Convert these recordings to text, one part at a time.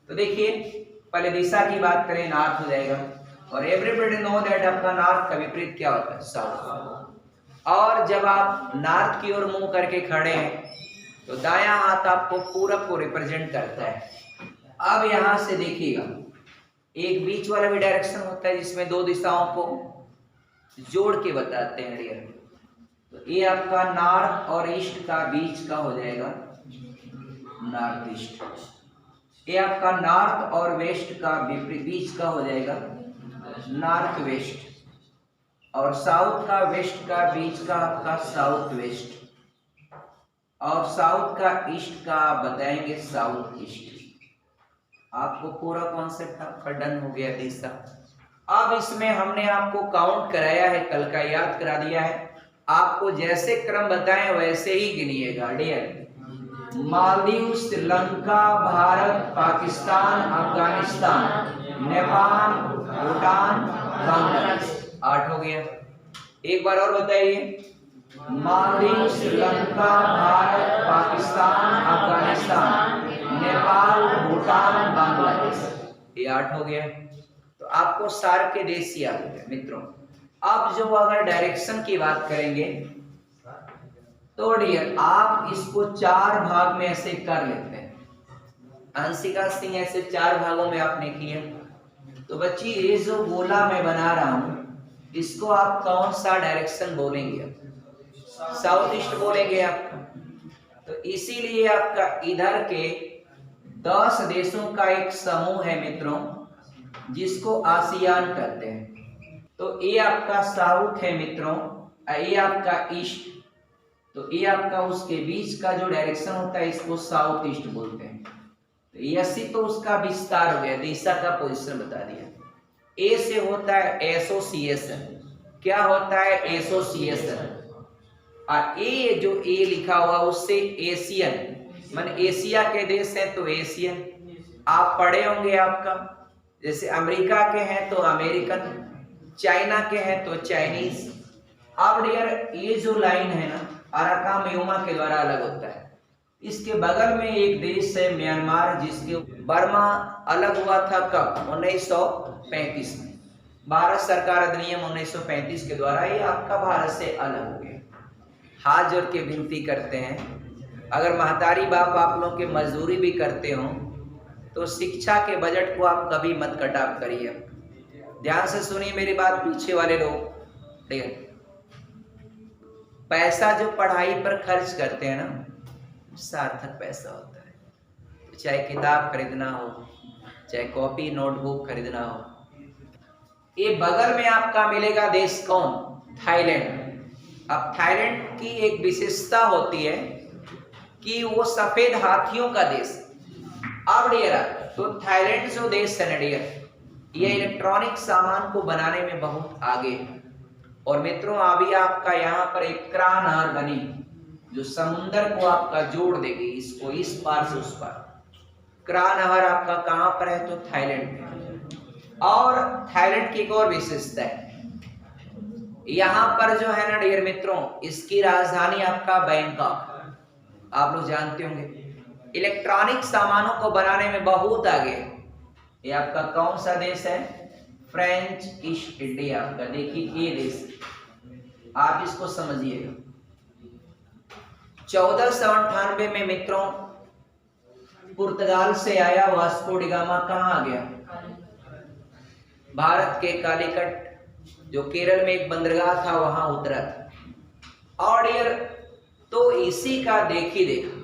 तो देखिए पहले दिशा की बात करें, नॉर्थ हो जाएगा, और एवरीबॉडी नो दैट आपका नॉर्थ का विपरीत क्या होता है, साउथ। और जब आप नॉर्थ की ओर मुंह करके खड़े हैं तो दायां हाथ आपको पूरब को रिप्रेजेंट करता है। अब यहां से देखिएगा एक बीच वाला भी डायरेक्शन होता है जिसमें दो दिशाओं को जोड़ के बताते हैं डियर। तो ये आपका नॉर्थ और ईस्ट का बीच का हो जाएगा नॉर्थ ईस्ट। ये आपका नॉर्थ और वेस्ट का बीच का हो जाएगा नॉर्थ वेस्ट, और साउथ का वेस्ट का बीच का आपका साउथ वेस्ट, और साउथ का ईस्ट का आप बताएंगे साउथ ईस्ट। आपको पूरा कॉन्सेप्ट आपका डन हो गया दिशा। अब इसमें हमने आपको काउंट कराया है, कल का याद करा दिया है। आपको जैसे क्रम बताएं वैसे ही गिनिएगा डियर। मालदीव, श्रीलंका, भारत, पाकिस्तान, अफगानिस्तान, नेपाल, भूटान, बांग्लादेश, 8 हो गया। एक बार और बताइए, मालदीव, श्रीलंका, भारत, पाकिस्तान, अफगानिस्तान, नेपाल, भूटान, बांग्लादेश, ये 8 हो गया। तो आपको सार के देश याद हो गया मित्रों। अब जो अगर डायरेक्शन की बात करेंगे तो डियर आप इसको 4 भाग में ऐसे कर लेते हैं। अंशिका सिंह ऐसे 4 भागों में आपने किया। तो बच्ची ये जो गोला मैं बना रहा हूं इसको आप कौन सा डायरेक्शन बोलेंगे, साउथ ईस्ट बोलेंगे आपका। तो इसीलिए आपका इधर के 10 देशों का एक समूह है मित्रों जिसको आसियान कहते हैं। तो ये आपका साउथ है मित्रों, ये आपका ईस्ट, तो ये आपका उसके बीच का जो डायरेक्शन होता है इसको साउथ ईस्ट बोलते हैं। तो यसी तो उसका विस्तार हो गया, दिशा का पोजीशन बता दिया। ए से होता है एसोसिएशन, क्या होता है एसोसिएशन, और ए जो ए लिखा हुआ उससे एशियन, मान एशिया के देश हैं तो एशियन। आप पढ़े होंगे आपका, जैसे अमेरिका के हैं तो अमेरिकन, चाइना के हैं तो चाइनीज। अब डियर ये जो लाइन है ना अराकानयुमा के द्वारा अलग होता है। इसके बगल में एक देश है म्यांमार, जिसके बर्मा अलग हुआ था कब, 1935 में। भारत सरकार अधिनियम 1935 के द्वारा ये आपका भारत से अलग हो गया। हाथ जोड़ के विनती करते हैं, अगर महतारी बाप आप लोग के मजदूरी भी करते हो तो शिक्षा के बजट को आप कभी मत कटाव करिए। ध्यान से सुनिए मेरी बात, पीछे वाले लोग। ठीक, पैसा जो पढ़ाई पर खर्च करते हैं ना सार्थक पैसा होता है, चाहे किताब खरीदना हो, चाहे कॉपी नोटबुक खरीदना हो। ये बगल में आपका मिलेगा देश कौन, थाईलैंड। अब थाईलैंड की एक विशेषता होती है कि वो सफेद हाथियों का देश। अब डियर तो थाईलैंड जो देश है ना डियर, ये इलेक्ट्रॉनिक सामान को बनाने में बहुत आगे है। और मित्रों अभी आपका यहाँ पर एक क्रा नहर बनी जो समुंदर को आपका जोड़ देगी, इसको इस पार से उस पार। क्रा नहर आपका कहाँ पर है, तो थाईलैंड में। और थाईलैंड की एक और विशेषता है, यहाँ पर जो है ना डियर मित्रों, इसकी राजधानी आपका बैंकॉक, आप लोग जानते होंगे। इलेक्ट्रॉनिक सामानों को बनाने में बहुत आगे। ये आपका कौन सा देश है, फ्रेंच ईस्ट इंडिया का। देखिए ये देश, आप इसको समझिएगा। 1498 में मित्रों पुर्तगाल से आया वास्को डी गामा कहाँ आ गया, भारत के कालीकट, जो केरल में एक बंदरगाह था वहां उतरा था। और यार तो इसी का देखी देखा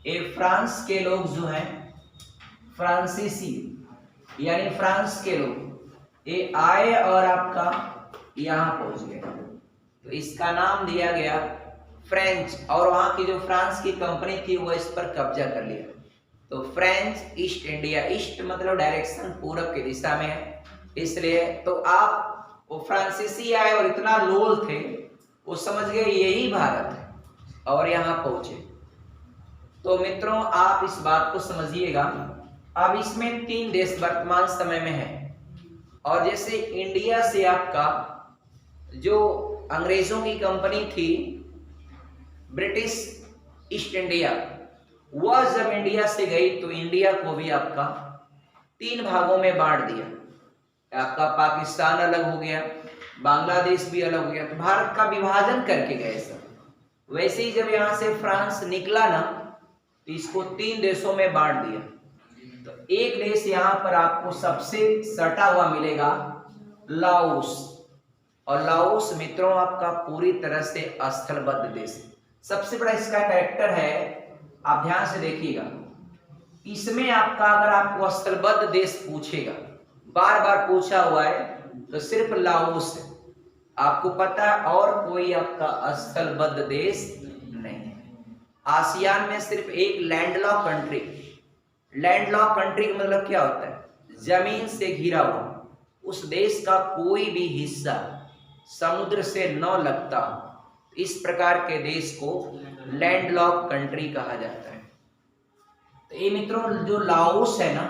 ये फ्रांस के लोग जो हैं, फ्रांसीसी यानी फ्रांस के लोग, ये आए और आपका यहाँ पहुंच गए। तो इसका नाम दिया गया फ्रेंच, और वहां की जो फ्रांस की कंपनी थी वो इस पर कब्जा कर लिया। तो फ्रेंच ईस्ट इंडिया, ईस्ट मतलब डायरेक्शन पूरब की दिशा में है, इसलिए तो आप वो फ्रांसीसी आए और इतना लोल थे वो समझ गए यही भारत है और यहाँ पहुंचे। तो मित्रों आप इस बात को समझिएगा। अब इसमें 3 देश वर्तमान समय में है, और जैसे इंडिया से आपका जो अंग्रेजों की कंपनी थी ब्रिटिश ईस्ट इंडिया, वह जब इंडिया से गई तो इंडिया को भी आपका 3 भागों में बांट दिया। आपका पाकिस्तान अलग हो गया, बांग्लादेश भी अलग हो गया, तो भारत का विभाजन करके गए सब। वैसे ही जब यहाँ से फ्रांस निकला ना तो इसको 3 देशों में बांट दिया। तो एक देश यहाँ पर आपको सबसे सटा हुआ मिलेगा, लाओस। और लाओस मित्रों आपका पूरी तरह से स्थलबद्ध देश है। सबसे बड़ा इसका कैरेक्टर है, आप ध्यान से देखिएगा, इसमें आपका अगर आपको स्थलबद्ध देश पूछेगा, बार बार पूछा हुआ है, तो सिर्फ लाओस है। आपको पता है और कोई आपका स्थलबद्ध देश नहीं है। आसियान में सिर्फ एक लैंडलॉक कंट्री, लैंडलॉक कंट्री का मतलब क्या होता है, जमीन से घिरा हुआ, उस देश का कोई भी हिस्सा समुद्र से न लगता, इस प्रकार के देश को लैंडलॉक कंट्री कहा जाता है। तो ये मित्रों जो लाओस है ना,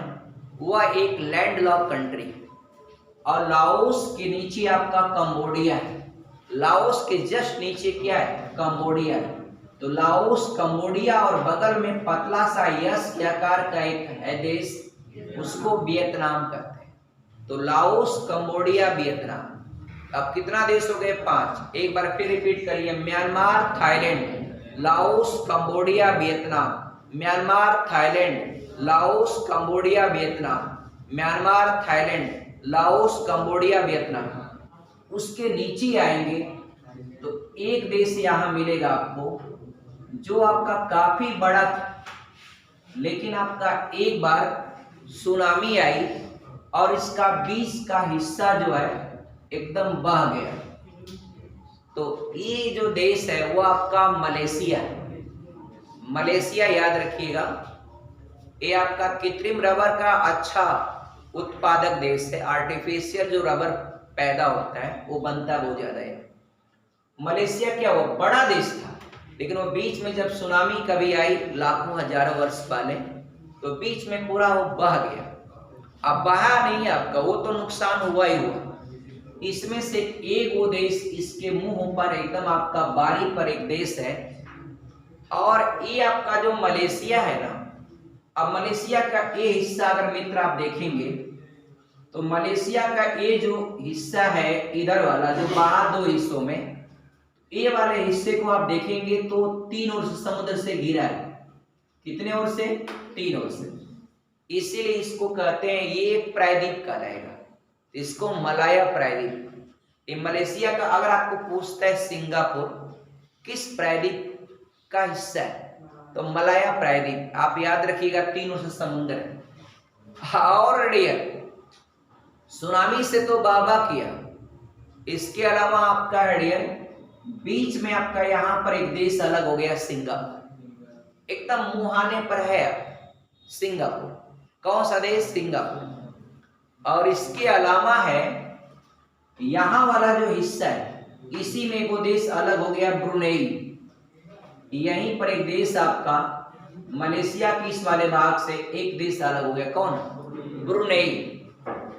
वह एक लैंडलॉक कंट्री है। और लाओस के नीचे आपका कंबोडिया है, लाओस के जस्ट नीचे क्या है, कंबोडिया है। तो लाओस, कंबोडिया और बगल में पतला सा यस के आकार का एक है देश, उसको वियतनाम कहते हैं। तो लाओस, कंबोडिया, वियतनाम। अब कितना देश हो गए, 5। एक बार फिर रिपीट करिए, Myanmar, Thailand, Laos, Cambodia, Vietnam. Myanmar, Thailand, Laos, Cambodia, Vietnam. Myanmar, Thailand, Laos, Cambodia, Vietnam. उसके नीचे आएंगे तो एक देश यहाँ मिलेगा आपको जो आपका काफी बड़ा था, लेकिन आपका एक बार सुनामी आई और इसका बीच का हिस्सा जो है एकदम बह गया। तो ये जो देश है वो आपका मलेशिया है। मलेशिया याद रखिएगा, ये आपका कृत्रिम रबर का अच्छा उत्पादक देश है। आर्टिफिशियल जो रबर पैदा होता है वो बनता बहुत ज्यादा है। मलेशिया क्या हुआ, बड़ा देश था, लेकिन वो बीच में जब सुनामी कभी आई लाखों हजारों वर्ष पहले, तो बीच में पूरा वो बह गया। अब बहा नहीं आपका, वो तो नुकसान हुआ ही हुआ। इसमें से एक वो देश इसके मुंह पर एकदम आपका बारी पर एक देश है, और ये आपका जो मलेशिया है ना, अब मलेशिया का ये हिस्सा अगर मित्र आप देखेंगे तो मलेशिया का ये जो हिस्सा है इधर वाला जो बाहर 2 हिस्सों में, ये वाले हिस्से को आप देखेंगे तो 3 ओर से समुद्र से घिरा है। कितने ओर से, 3 ओर से। इसीलिए इसको कहते हैं, ये एक प्रायद्वीप कहलाएगा, इसको मलाया प्रायद्वीप। ये मलेशिया का अगर आपको पूछता है सिंगापुर किस प्रायद्वीप का हिस्सा है, तो मलाया प्रायद्वीप। आप याद रखिएगा 3 ओर से समुद्र है। और डियर सुनामी से तो बाबा किया, इसके अलावा आपका है डियर बीच में आपका यहाँ पर एक देश अलग हो गया, सिंगापुर। एकदम मुहाने पर है सिंगापुर। कौन सा देश, सिंगापुर। और इसके अलावा है यहाँ वाला जो हिस्सा है, इसी में वो देश अलग हो गया, ब्रुनेई। यहीं पर एक देश आपका मलेशिया की इस वाले भाग से एक देश अलग हो गया, कौन, ब्रुनेई।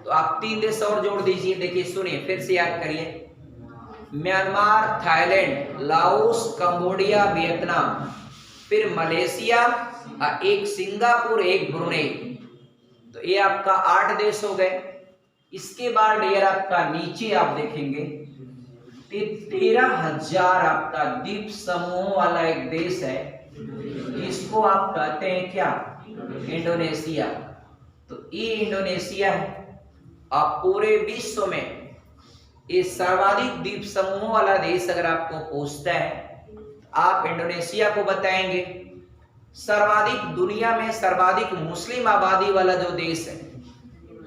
तो आप 3 देश और जोड़ दीजिए। देखिए सुनिए, फिर से याद करिए, Myanmar, Thailand, Laos, Cambodia, Vietnam, फिर मलेशिया, एक सिंगापुर, एक ब्रुनेई। तो ये आपका 8 देश हो गए। इसके बाद डियर आपका नीचे आप देखेंगे 13,000 आपका द्वीप समूहों वाला एक देश है, इसको आप कहते हैं क्या, इंडोनेशिया। तो ये इंडोनेशिया है। आप पूरे विश्व में ये सर्वाधिक द्वीप समूहों वाला देश अगर आपको पूछता है, आप इंडोनेशिया को बताएंगे। सर्वाधिक दुनिया में सर्वाधिक मुस्लिम आबादी वाला जो देश है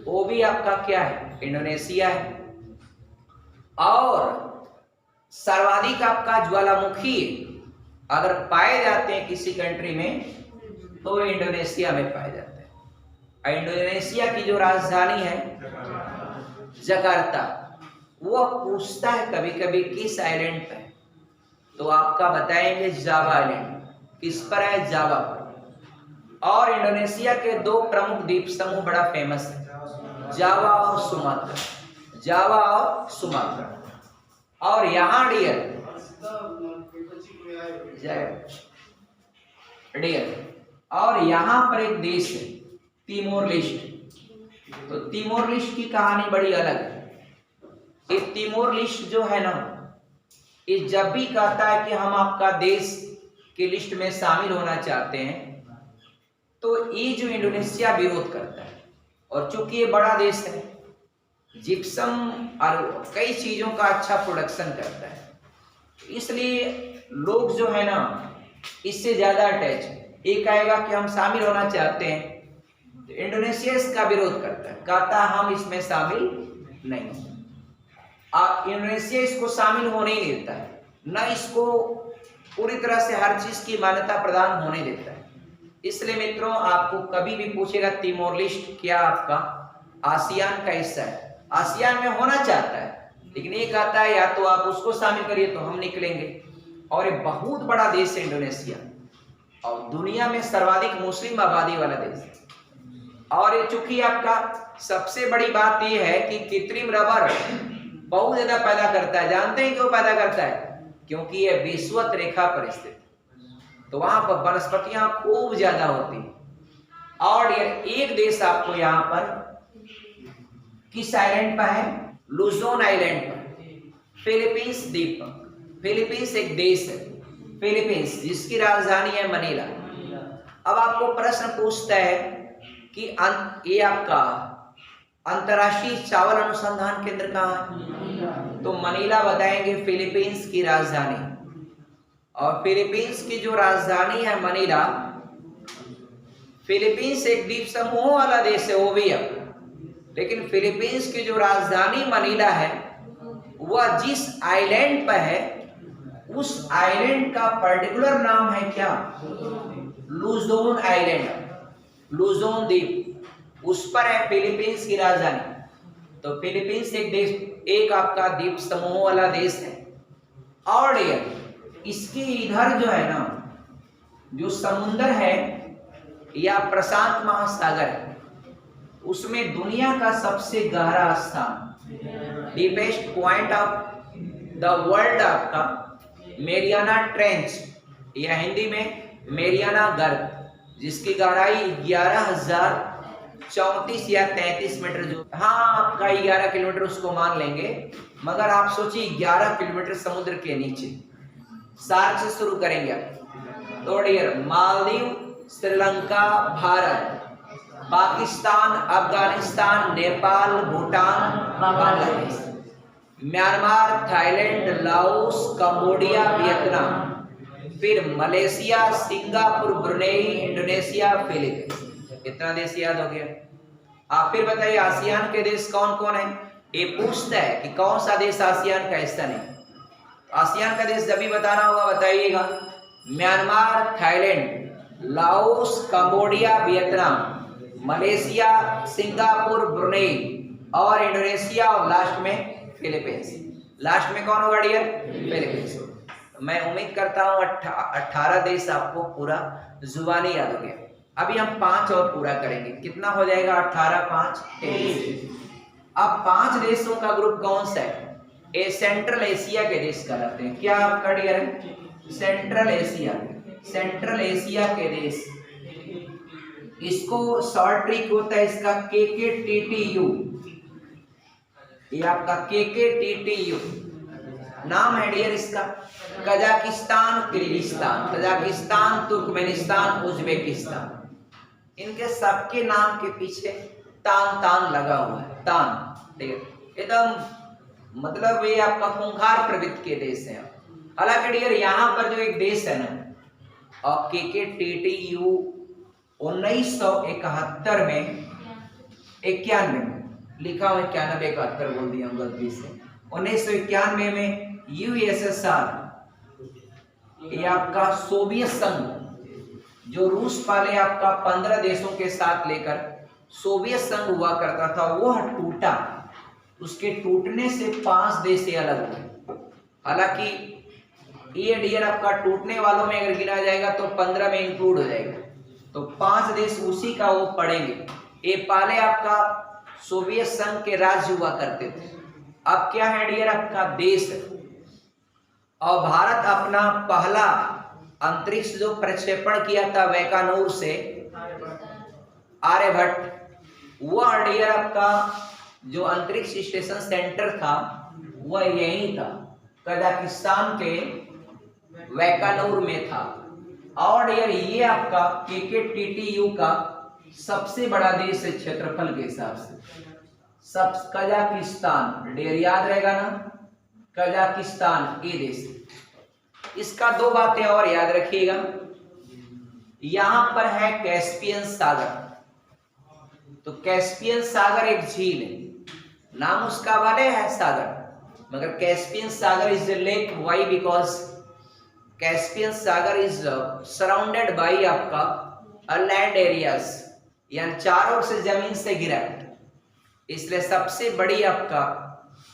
वो भी आपका क्या है, इंडोनेशिया है। और सर्वाधिक आपका ज्वालामुखी अगर पाए जाते हैं किसी कंट्री में तो इंडोनेशिया में पाए जाते हैं। इंडोनेशिया की जो राजधानी है जकार्ता, वो पूछता है कभी कभी किस आइलैंड पे, तो आपका बताएंगे जावा आइलैंड। किस पर है, जावा पर। और इंडोनेशिया के 2 प्रमुख द्वीप समूह बड़ा फेमस है, जावा और सुमात्रा। जावा और सुमात्रा। और यहाँ डियर और यहाँ पर एक देश है तिमोर लेस्ट। तो तिमोर लेस्ट की कहानी बड़ी अलग है। ये तिमोर लेस्ट जो है ना, ये जब भी कहता है कि हम आपका देश की लिस्ट में शामिल होना चाहते हैं, तो ये जो इंडोनेशिया विरोध करता है। और चूंकि ये बड़ा देश है, जिप्सम और कई चीजों का अच्छा प्रोडक्शन करता है, इसलिए लोग जो है ना इससे ज्यादा अटैच है। ये कहेगा कि हम शामिल होना चाहते हैं, तो इंडोनेशिया इसका विरोध करता है, कहता है हम इसमें शामिल नहीं होंगे। इंडोनेशिया इसको शामिल होने ही देता है, न इसको पूरी तरह से हर चीज की मान्यता प्रदान होने देता है। इसलिए मित्रों, आपको कभी भी पूछेगा तिमोर लेस्ट क्या आपका आसियान का हिस्सा है, आसियान में होना चाहता है, लेकिन ये कहता है या तो आप उसको शामिल करिए तो हम निकलेंगे। और ये बहुत बड़ा देश है इंडोनेशिया, और दुनिया में सर्वाधिक मुस्लिम आबादी वाला देश है। और ये चूंकि आपका सबसे बड़ी बात यह है कि कृत्रिम रबर बहुत ज्यादा पैदा करता है। जानते हैं क्यों पैदा करता है? क्योंकि ये विषुवत रेखा पर स्थित, तो वहां पर वनस्पतियां खूब ज्यादा होती है। और ये एक देश आपको यहाँ पर किस आइलैंड पर है? लुजोन आइलैंड पर, फिलीपींस द्वीप पर। फिलीपींस एक देश है, फिलीपींस, जिसकी राजधानी है मनीला। अब आपको प्रश्न पूछता है कि ये आपका अंतर्राष्ट्रीय चावल अनुसंधान केंद्र कहाँ है? तो मनीला बताएंगे फिलीपींस की राजधानी। और फिलीपींस की जो राजधानी है मनीला, फिलीपींस एक द्वीप समूह वाला देश है वो भी है, लेकिन फिलीपींस की जो राजधानी मनीला है वह जिस आइलैंड पर है उस आइलैंड का पर्टिकुलर नाम है क्या? लुजोन आइलैंड, लुजोन द्वीप, उस पर है फिलीपींस की राजधानी। तो फिलीपींस एक देश, एक आपका द्वीप समूह वाला देश है। और इसके इधर जो है ना, जो समुंदर है या प्रशांत महासागर है, उसमें दुनिया का सबसे गहरा स्थान, deepest point of the world आपका मेरियाना ट्रेंच, या हिंदी में मेरियाना गर्त, जिसकी गहराई 11,034 या 33 मीटर, जो हाँ आपका 11 किलोमीटर उसको मान लेंगे, मगर आप सोचिए 11 किलोमीटर समुद्र के नीचे। सार्क से शुरू करेंगे आप। तो dear, Maldives, Sri Lanka, Bharat, Pakistan, Afghanistan, Nepal, Bhutan, Bangladesh, Myanmar, Thailand, Laos, Cambodia, Vietnam, फिर Malaysia, Singapore, Brunei, Indonesia, Philippines. इतना देश याद हो गया। आप फिर बताइए आसियान के देश कौन कौन है? ये पूछता है कि कौन सा देश आसियान का हिस्सा नहीं। आसियान का देश जब भी बताना होगा बताइएगा। Myanmar, Thailand, Laos, Cambodia, Vietnam, Malaysia, Singapore, Brunei और इंडोनेशिया, और लास्ट में फिलीपींस। लास्ट में कौन होगा डियर? फिलीपींस। मैं उम्मीद करता हूँ 18 देश आपको पूरा जुबानी याद हो गया। अभी हम 5 और पूरा करेंगे। कितना हो जाएगा? 18, 5, 23। अब 5 देशों का ग्रुप कौन सा है? ये सेंट्रल एशिया के देश कहलाते हैं। क्या आपका डियर है? सेंट्रल एशिया, सेंट्रल एशिया के देश। इसको शॉर्ट ट्रिक होता है इसका KKTTU, ये आपका KKTTU नाम है डियर इसका। Kazakhstan, Kyrgyzstan, Tajikistan, Turkmenistan, Uzbekistan, इनके सबके नाम के पीछे तान तान लगा हुआ है। तान, ठीक है, एकदम मतलब ये आपका खूंखार प्रवृत्ति के देश हैं। हालांकि डियर यहाँ पर जो एक देश है ना, और KKTTU 1971 में, 91 में लिखा हुआ, 91 71 बोल दिया गलती से। 1991 में USSR, ये आपका सोवियत संघ, जो रूस वाले आपका 15 देशों के साथ लेकर सोवियत संघ हुआ करता था, वह टूटा। उसके टूटने से 5 देश से अलग हुए। हालांकि ये डियर आपका टूटने वालों में अगर गिना जाएगा तो 15 में इंक्लूड हो जाएगा, तो 5 देश उसी का वो पड़ेंगे। ये पहले आपका सोवियत संघ के राज्य हुआ करते थे, अब क्या है डियर? आपका देश है। और भारत अपना पहला अंतरिक्ष जो प्रक्षेपण किया था वैकानूर से आर्यभट्ट, वह डियर आपका जो अंतरिक्ष स्टेशन सेंटर था वह यही था, कजाकिस्तान के वैकानूर में था। और डियर ये आपका KKTTU का सबसे बड़ा देश है क्षेत्रफल के हिसाब से, सब कजाकिस्तान, डियर याद रहेगा ना, कजाकिस्तान ये देश। इसका दो बातें और याद रखिएगा, यहां पर है कैस्पियन सागर, तो कैस्पियन सागर एक झील है, नाम उसका वाले है सागर, मगर Caspian Sagar is the lake, why because Caspian Sagar is surrounded by आपका लैंड एरियाज, यानी चारों ओर से जमीन से घिरा है, इसलिए सबसे बड़ी आपका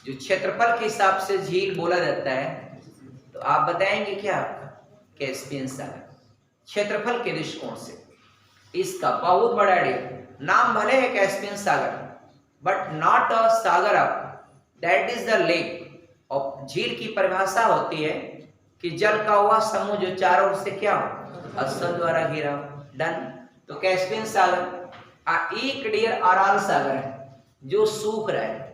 जो क्षेत्रफल के हिसाब से झील बोला जाता है। तो आप बताएंगे क्या आपका कैस्पियन सागर क्षेत्रफल के दृष्टिकोण से इसका बहुत बड़ा एरिया, नाम भले है कैस्पियन सागर बट नॉट अ सागर, आपका दैट इज द लेक। और झील की परिभाषा होती है कि जल का हुआ समूह जो चारों ओर से क्या हो, स्थल द्वारा घिरा हो। डन। तो कैस्पियन सागर एक डियर अराल सागर है जो सूख रहा है,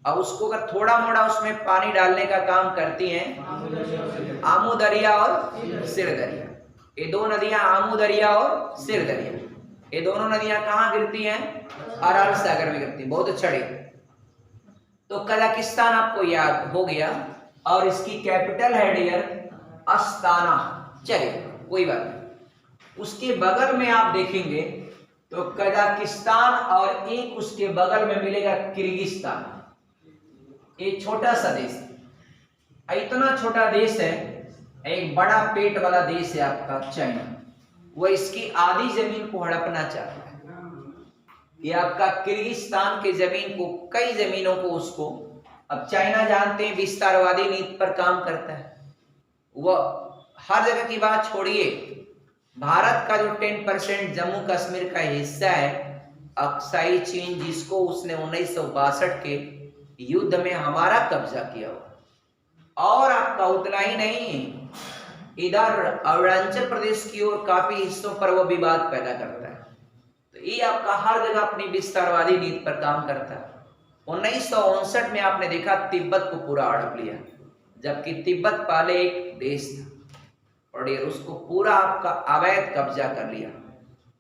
और उसको अगर थोड़ा मोड़ा उसमें पानी डालने का काम करती हैं आमू दरिया और सिर दरिया। ये दो नदियां आमू दरिया और सिर दरिया, ये दोनों नदियां कहाँ गिरती हैं, अराल सागर में गिरती हैं। बहुत अच्छा डियर। तो कजाकिस्तान आपको याद हो गया, और इसकी कैपिटल है डियर अस्ताना। चलिए कोई बात नहीं। उसके बगल में आप देखेंगे तो कजाकिस्तान और एक उसके बगल में मिलेगा किर्गिस्तान, एक छोटा सा देश है, इतना छोटा देश है, एक बड़ा पेट वाला देश है आपका चाइना, वह इसकी आधी जमीन को हड़पना चाहता है। ये आपका किर्गिस्तान की जमीन को, कई जमीनों को उसको, अब चाइना जानते हैं विस्तारवादी नीति पर काम करता है, वह हर जगह की बात छोड़िए, भारत का जो 10% जम्मू कश्मीर का हिस्सा है अक्साई चीन, जिसको उसने 1962 के युद्ध में हमारा कब्जा किया हुआ। और आपका उतना ही नहीं, इधर अरुणाचल प्रदेश की ओर काफी हिस्सों पर वो विवाद पैदा करता है। तो ये आपका हर जगह अपनी विस्तारवादी नीति पर काम करता है। 1959 में आपने देखा तिब्बत को पूरा हड़प लिया, जबकि तिब्बत पहले एक देश था और ये उसको पूरा आपका अवैध कब्जा कर लिया।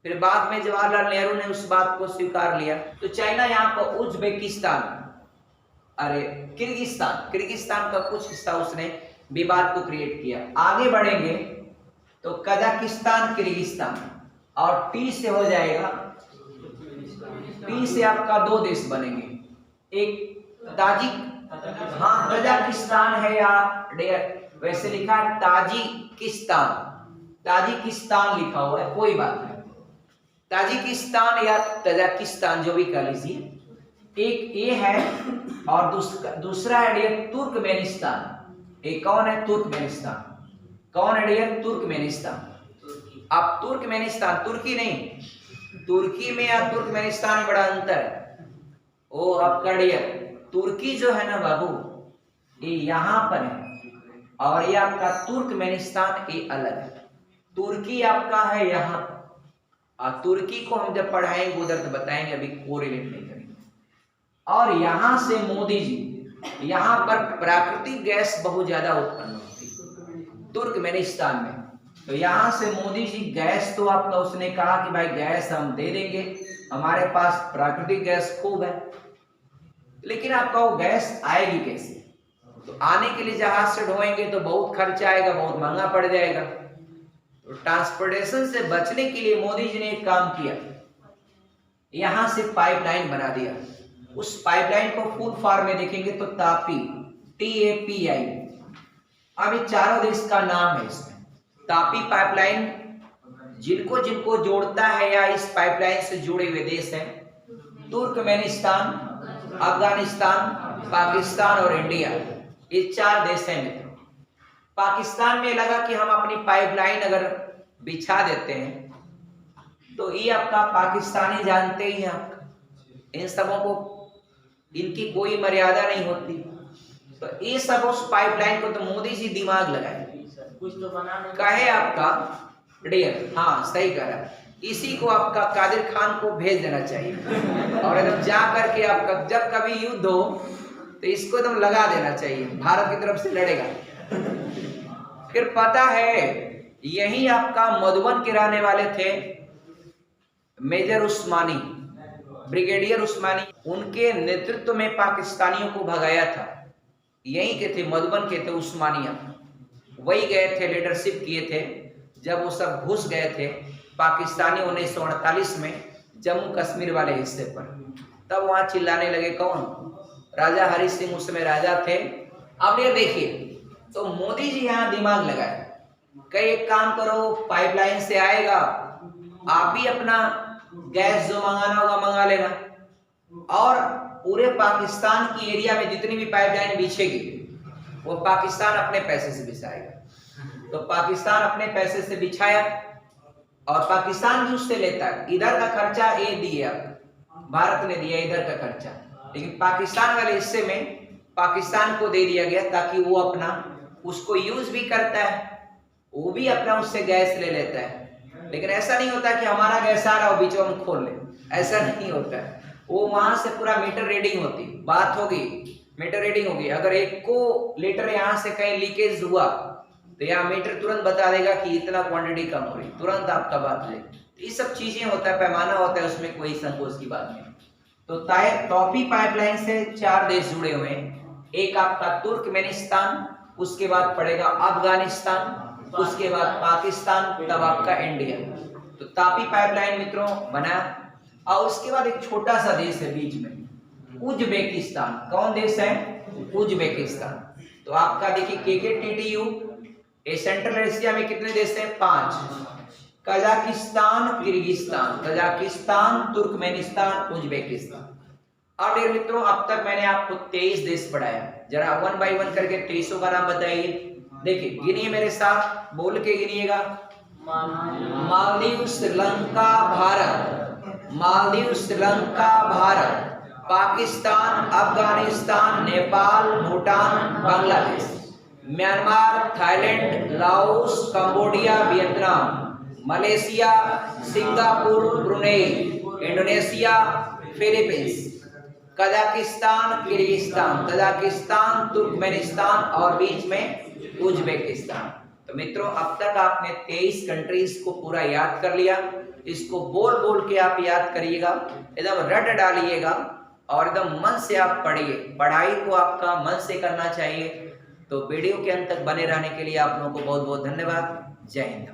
फिर बाद में जवाहरलाल नेहरू ने उस बात को स्वीकार लिया। तो चाइना यहाँ पर उज्बेकिस्तान, अरे किर्गिस्तान का कुछ हिस्सा उसने विवाद को क्रिएट किया। आगे बढ़ेंगे तो कजाकिस्तान, किर्गिस्तान, और टी से हो जाएगा, टी से आपका दो देश बनेंगे, एक ताजिक, हाँ कजाकिस्तान है या वैसे लिखा है ताजिकिस्तान, ताजिकिस्तान लिखा हुआ है, कोई बात नहीं, ताजिकिस्तान या तजाकिस्तान जो भी कह लीजिए, एक ये है, और दूसरा है डियर तुर्कमेनिस्तान। एक कौन है, तुर्कमेनिस्तान, कौन है डियर, तुर्कमेनिस्तान। अब तुर्कमेनिस्तान, तुर्की नहीं, तुर्की में या तुर्कमेनिस्तान में बड़ा अंतर है। ओ आपका डियर तुर्की जो है ना बाबू, ये यहाँ पर है, और ये आपका तुर्कमेनिस्तान ये अलग है। तुर्की आपका है यहाँ, और तुर्की को हम जब पढ़ाएंगे उधर तो बताएंगे, अभी कोरिलेट नहीं करेंगे। और यहाँ से मोदी जी, यहाँ पर प्राकृतिक गैस बहुत ज्यादा उत्पन्न होती है तुर्कमेनिस्तान में, तो यहाँ से मोदी जी गैस, तो आपका उसने कहा कि भाई गैस हम दे देंगे, हमारे पास प्राकृतिक गैस खूब है, लेकिन आपका वो गैस आएगी कैसे, तो आने के लिए जहाज से ढोएंगे तो बहुत खर्चा आएगा, बहुत महंगा पड़ जाएगा। तो ट्रांसपोर्टेशन से बचने के लिए मोदी जी ने एक काम किया, यहां से पाइपलाइन बना दिया। उस पाइपलाइन को फुल फॉर्म में देखेंगे तो तापी, TAPI। अब ये चारों देश का नाम है इसमें, तापी पाइपलाइन जिनको जिनको जोड़ता है या इस पाइपलाइन से जुड़े हुए देश हैं तुर्कमेनिस्तान, अफगानिस्तान, पाकिस्तान और इंडिया, ये चार देश हैं मित्रों। पाकिस्तान में लगा कि हम अपनी पाइपलाइन अगर बिछा देते हैं तो ये आपका पाकिस्तानी जानते ही हैं, इन सबों को इनकी कोई मर्यादा नहीं होती, तो ये सब उस पाइपलाइन को तो मोदी जी दिमाग लगाए कुछ तो बना नहीं कहे आपका डियर, हाँ सही कह रहा है, इसी को आपका कादिर खान को भेज देना चाहिए और एकदम जा करके आपका जब कभी युद्ध हो तो इसको एकदम लगा देना चाहिए, भारत की तरफ से लड़ेगा। फिर पता है यही आपका मधुबन के रहने वाले थे मेजर उस्मानी, ब्रिगेडियर उस्मानी, उनके नेतृत्व में पाकिस्तानियों को भगाया था। यही के थे, मधुबन के थे उस्मानिया, वही गए थे, लीडरशिप किए थे। जब वो सब घुस गए थे पाकिस्तानी 1948 में जम्मू कश्मीर वाले हिस्से पर, तब वहां चिल्लाने लगे कौन, राजा हरि सिंह उस समय राजा थे। अब ये देखिए, तो मोदी जी यहाँ दिमाग लगाए, कई एक काम करो, पाइपलाइन से आएगा, आप ही अपना गैस जो मंगाना होगा मंगा लेना, और पूरे पाकिस्तान की एरिया में जितनी भी पाइपलाइन बिछेगी वो पाकिस्तान अपने पैसे से बिछाएगा। तो पाकिस्तान अपने पैसे से बिछाया और पाकिस्तान भी उससे लेता है। इधर का खर्चा ये दिया, भारत ने दिया इधर का खर्चा, लेकिन पाकिस्तान वाले हिस्से में पाकिस्तान को दे दिया गया ताकि वो अपना उसको यूज भी करता है, वो भी अपना उससे गैस ले लेता है। लेकिन ऐसा नहीं होता कि हमारा गैस आ रहा हो बीच में खोल ले, ऐसा नहीं होता है। वो वहां से पूरा मीटर रीडिंग होती, बात होगी मीटर रीडिंग होगी, अगर 1 लीटर यहाँ से कहीं लीकेज हुआ तो यहाँ मीटर तुरंत बता देगा कि इतना क्वांटिटी कम हो रही, तुरंत आपका बात ले। ये सब चीजें होता है, पैमाना होता है, उसमें कोई संकोच की बात नहीं। तो तापी पाइपलाइन से 4 देश जुड़े हुए हैं, एक आपका तुर्कमेनिस्तान, उसके बाद पड़ेगा अफगानिस्तान, उसके बाद पाकिस्तान, तब आपका इंडिया। तो तापी पाइपलाइन मित्रों बना, और उसके बाद एक छोटा सा देश है बीच में, उज्बेकिस्तान। कौन देश है? उज्बेकिस्तान। तो आपका देखिए KKTTU, ये सेंट्रल एशिया में कितने देश हैं? 5, Kazakhstan, Kyrgyzstan, Kazakhstan, Turkmenistan, Uzbekistan. अब ये मित्रों, अब तक मैंने आपको 23 देश पढ़ाया, जरा 1 बाय 1 करके 23 का नाम बताइए। देखिए गिनिए मेरे साथ, बोल के गिनिएगा। Maldives, Sri Lanka, Bharat, Maldives, Sri Lanka, Bharat, Pakistan, Afghanistan, Nepal, Bhutan, Bangladesh, Myanmar, Thailand, Laos, Cambodia, Vietnam, Malaysia, Singapore, Brunei, Indonesia, Philippines, Kazakhstan, Kyrgyzstan, Tajikistan, Turkmenistan और बीच में उज्बेकिस्तान। तो मित्रों अब तक आपने 23 कंट्रीज को पूरा याद कर लिया। इसको बोल बोल के आप याद करिएगा, एकदम रट डालिएगा और एकदम मन से आप पढ़िए। पढ़ाई को आपका मन से करना चाहिए। तो वीडियो के अंत तक बने रहने के लिए आप लोगों को बहुत बहुत धन्यवाद। जय हिंद।